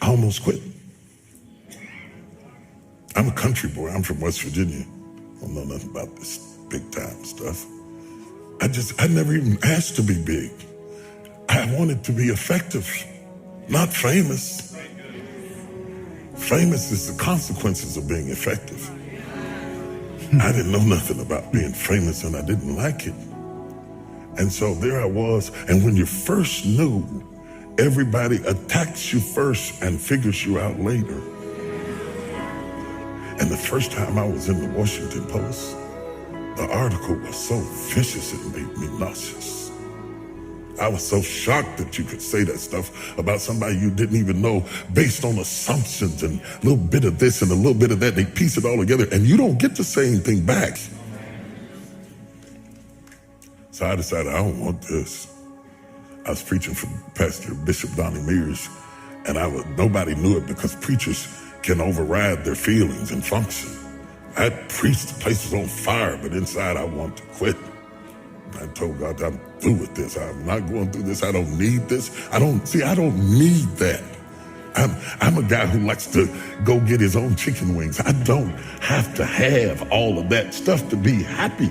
I almost quit. I'm a country boy. I'm from West Virginia. I don't know nothing about this big time stuff. I never even asked to be big. I wanted to be effective, not famous. Famous is the consequences of being effective. I didn't know nothing about being famous and I didn't like it. And so there I was. And when you first knew, everybody attacks you first and figures you out later. And the first time I was in the Washington Post, the article was so vicious it made me nauseous. I was so shocked that you could say that stuff about somebody you didn't even know based on assumptions and a little bit of this and a little bit of that. They piece it all together and you don't get to say anything back. So I decided I don't want this. I was preaching for Pastor Bishop Donnie Mears, and nobody knew it because preachers can override their feelings and function. I preached, the place was on fire, but inside I want to quit. I told God, I'm through with this. I'm not going through this. I don't need this. I don't need that. I'm a guy who likes to go get his own chicken wings. I don't have to have all of that stuff to be happy.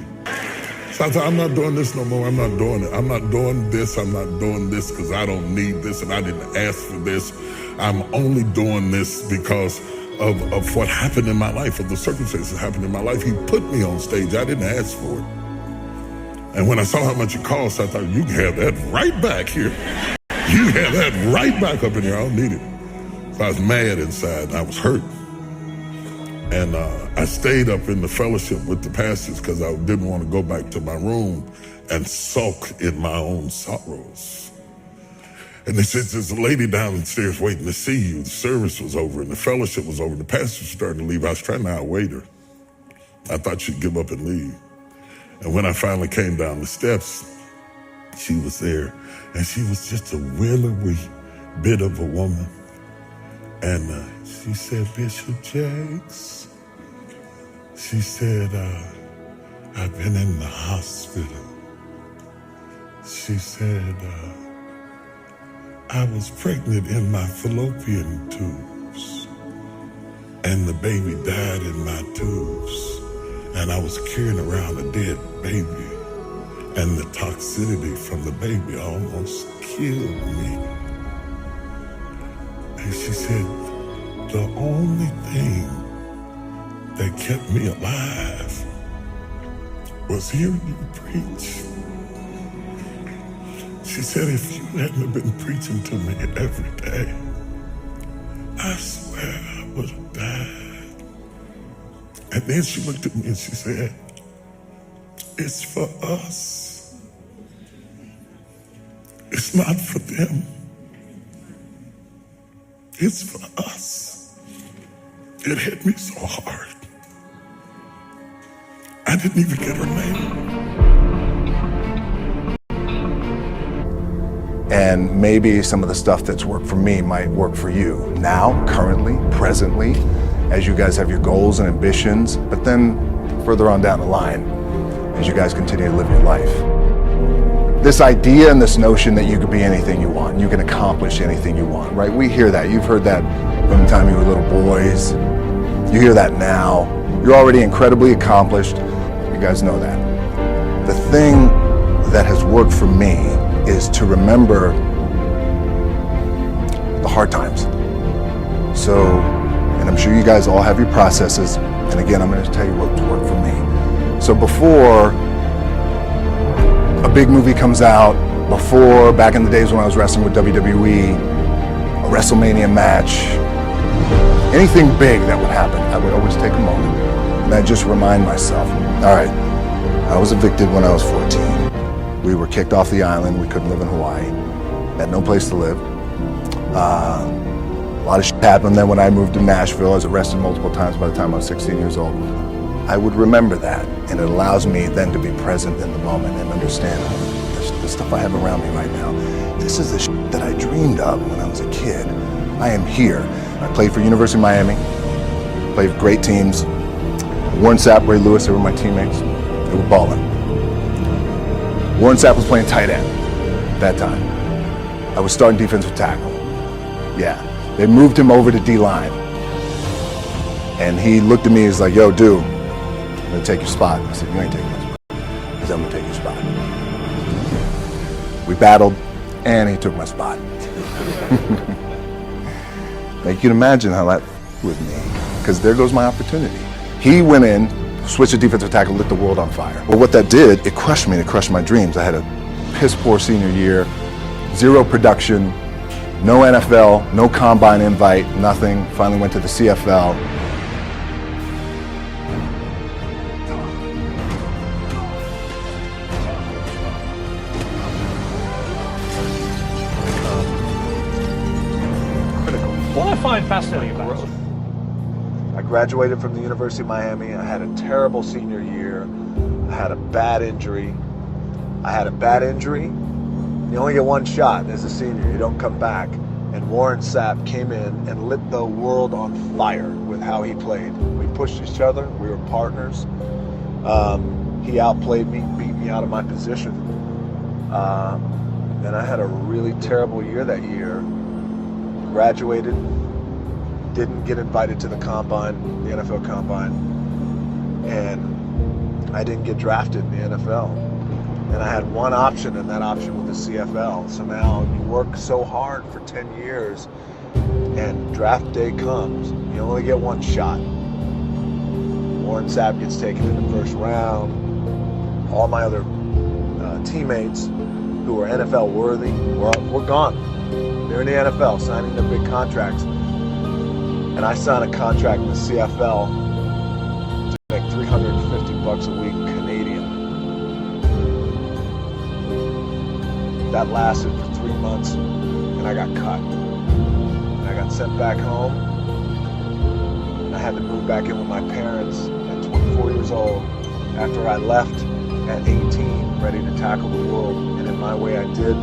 So I thought, I'm not doing this no more. I'm not doing it. I'm not doing this. I'm not doing this because I don't need this and I didn't ask for this. I'm only doing this because of what happened in my life, of the circumstances that happened in my life. He put me on stage. I didn't ask for it. And when I saw how much it cost, I thought, you can have that right back here. You have that right back up in here. I don't need it. So I was mad inside and I was hurt. And I stayed up in the fellowship with the pastors because I didn't want to go back to my room and sulk in my own sorrows. And they said, there's a lady downstairs waiting to see you. The service was over and the fellowship was over. The pastor was starting to leave. I was trying to outwait her. I thought she'd give up and leave. And when I finally came down the steps, she was there. And she was just a willowy bit of a woman. And she said, Bishop Jakes, she said, I've been in the hospital. She said, I was pregnant in my fallopian tubes, and the baby died in my tubes, and I was carrying around a dead baby, and the toxicity from the baby almost killed me. And she said, the only thing that kept me alive was hearing you preach. She said, if you hadn't been preaching to me every day, I swear I would have died. And then she looked at me and she said, it's for us. It's not for them. It's for us. It hit me so hard. I didn't even get her name. And maybe some of the stuff that's worked for me might work for you now, currently, presently, as you guys have your goals and ambitions, but then further on down the line, as you guys continue to live your life. This idea and this notion that you could be anything you want, you can accomplish anything you want, right? We hear that. You've heard that from the time you were little boys. You hear that now. You're already incredibly accomplished. You guys know that. The thing that has worked for me is to remember the hard times. So, and I'm sure you guys all have your processes, and again, I'm going to tell you what's worked for me. So before a big movie comes out, before, back in the days when I was wrestling with WWE, a WrestleMania match, anything big that would happen, I would always take a moment and I'd just remind myself, all right, I was evicted when I was 14. We were kicked off the island. We couldn't live in Hawaii. Had no place to live. A lot of shit happened then when I moved to Nashville. I was arrested multiple times by the time I was 16 years old. I would remember that, and it allows me then to be present in the moment and understand the stuff I have around me right now. This is the shit that I dreamed of when I was a kid. I am here. I played for University of Miami, played for great teams. Warren Sapp, Ray Lewis, they were my teammates. They were balling. Warren Sapp was playing tight end that time. I was starting defensive tackle. Yeah. They moved him over to D-line. And he looked at me, he's like, yo, dude, I'm gonna take your spot. I said, you ain't taking my spot. He said, I'm gonna take your spot. We battled, and he took my spot. Now you can imagine how that with me, because there goes my opportunity. He went in, switched to defensive tackle, lit the world on fire. Well, what that did, it crushed me, and it crushed my dreams. I had a piss poor senior year, zero production, no NFL, no combine invite, nothing. Finally went to the CFL. What I find fascinating about it, I graduated from the University of Miami. I had a terrible senior year. I had a bad injury. You only get one shot as a senior. You don't come back. And Warren Sapp came in and lit the world on fire with how he played. We pushed each other. We were partners. He outplayed me, beat me out of my position. And I had a really terrible year that year. Graduated, didn't get invited to the combine, the NFL combine, and I didn't get drafted in the NFL. And I had one option, and that option was the CFL. So now you work so hard for 10 years, and draft day comes, you only get one shot. Warren Sapp gets taken in the first round. All my other teammates who were NFL worthy were gone. They're in the NFL signing their big contracts. And I signed a contract in the CFL to make $350 a week Canadian. That lasted for 3 months, and I got cut. And I got sent back home, and I had to move back in with my parents at 24 years old after I left at 18, ready to tackle the world. And in my way I did.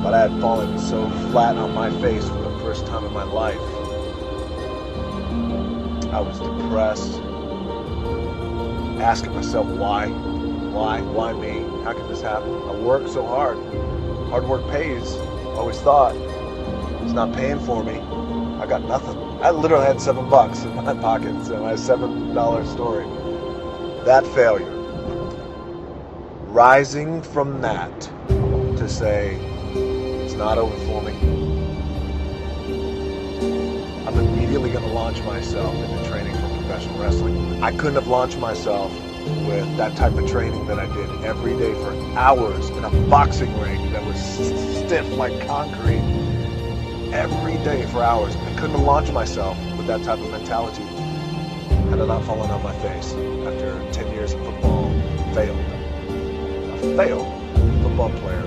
But I had fallen so flat on my face for the first time in my life. I was depressed, asking myself why me? How could this happen? I worked so hard. Hard work pays, always thought. It's not paying for me. I got nothing. I literally had $7 in my pocket, so my $7 story. That failure. Rising from that to say, it's not over for me. I'm immediately going to launch myself into training for professional wrestling. I couldn't have launched myself with that type of training that I did every day for hours in a boxing ring that was stiff like concrete. Every day for hours. I couldn't have launched myself with that type of mentality had I not fallen on my face after 10 years of football. Failed. A failed football player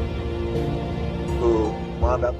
who wound up